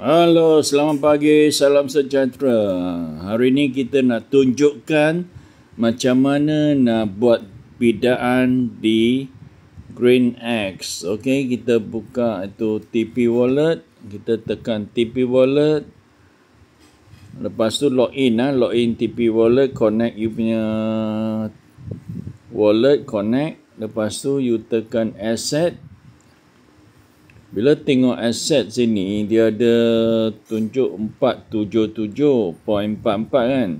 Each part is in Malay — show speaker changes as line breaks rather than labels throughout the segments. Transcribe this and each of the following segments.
Halo, selamat pagi, salam sejahtera. Hari ini kita nak tunjukkan macam mana nak buat bidaan di GreenX. Okey, kita buka itu TP Wallet, kita tekan TP Wallet. Lepas tu login TP Wallet, connect you punya wallet, connect. Lepas tu you tekan asset. Bila tengok aset sini, dia ada tunjuk 477.44 kan.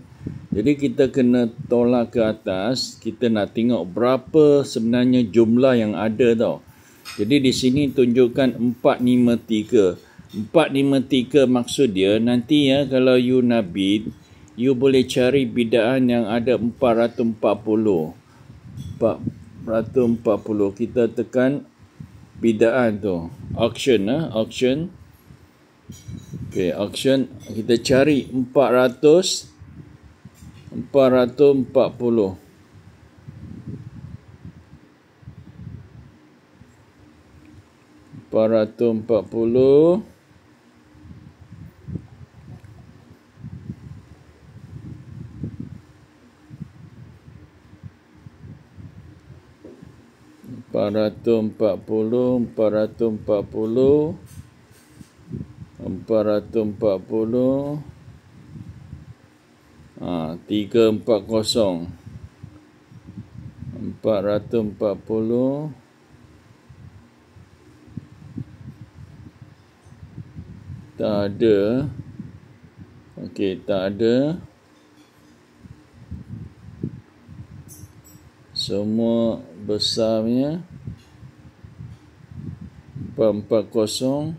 Jadi kita kena tolak ke atas, kita nak tengok berapa sebenarnya jumlah yang ada tau. Jadi di sini tunjukkan 453. 453 maksud dia nanti ya kalau you nak bid, you boleh cari bidaan yang ada 440. 440 kita tekan bidaan tu, auction auction. Okey, auction kita cari 440. 440 340 tak ada. Okey, tak ada. Semua besarnya 440.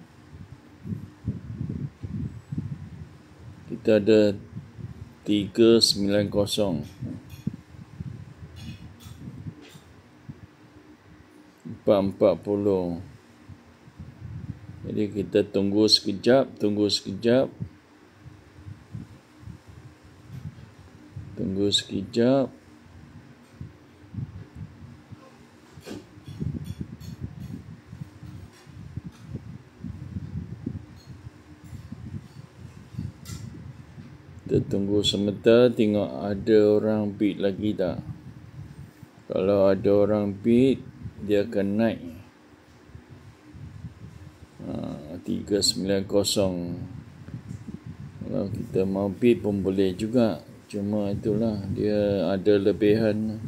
Kita ada 390. 440. Jadi kita tunggu sekejap. Tunggu sekejap. Kita tunggu sebentar, tengok ada orang bid lagi tak. Kalau ada orang bid, dia akan naik 390. Kalau kita mau bid pun boleh juga, cuma itulah dia ada lebihan.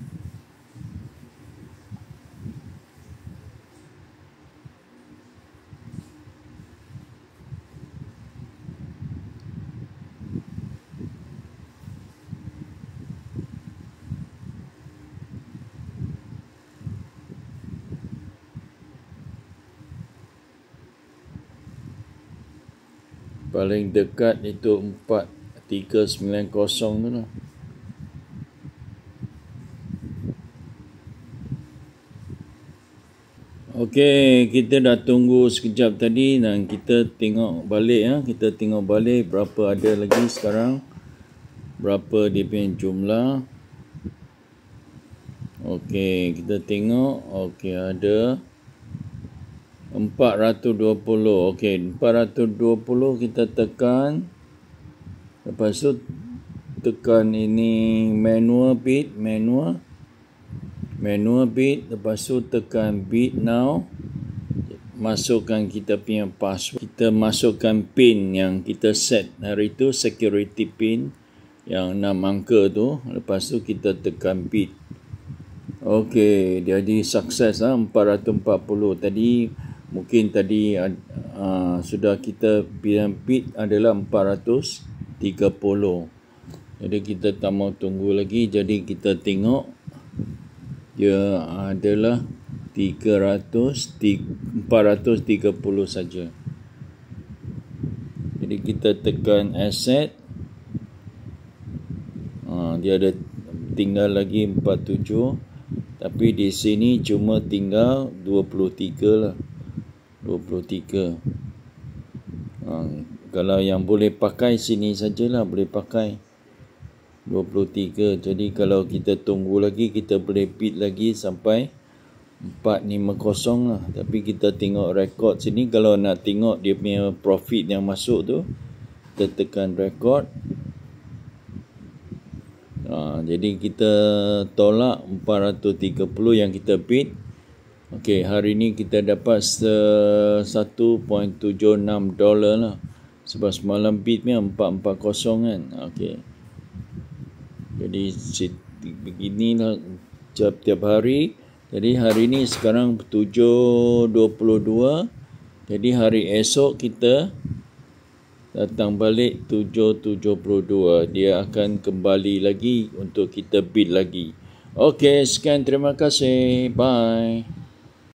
Paling dekat itu 4390 tu lah. Okey, kita dah tunggu sekejap tadi dan kita tengok balik ya. Kita tengok balik berapa ada lagi sekarang. Berapa dia punya jumlah. Okey, kita tengok. Okey, ada 420. Okey, 420 kita tekan. Lepas tu tekan ini manual bid. Lepas tu tekan bid now. Masukkan kita punya password. Kita masukkan pin yang kita set hari tu, security pin yang 6 angka tu. Lepas tu kita tekan bid. Okey, jadi sukses 440 tadi. Mungkin tadi sudah kita bilang bid adalah 430. Jadi kita tak mau tunggu lagi. Jadi kita tengok dia adalah 430 saja. Jadi kita tekan asset. Dia ada tinggal lagi 47. Tapi di sini cuma tinggal 23 lah. 23. Kalau yang boleh pakai sini sajalah boleh pakai 23. Jadi kalau kita tunggu lagi, kita boleh bid lagi sampai 450 lah. Tapi kita tengok rekod sini. Kalau nak tengok dia punya profit yang masuk tu, kita tekan rekod. Jadi kita tolak 430 yang kita bid. Okey, hari ni kita dapat 1.76 dolar lah. Sebab semalam bid ni 440 kan. Okey. Jadi beginilah tiap hari. Jadi hari ni sekarang 7.22. Jadi hari esok kita datang balik 7.72. Dia akan kembali lagi untuk kita bid lagi. Okey, sekian, terima kasih. Bye.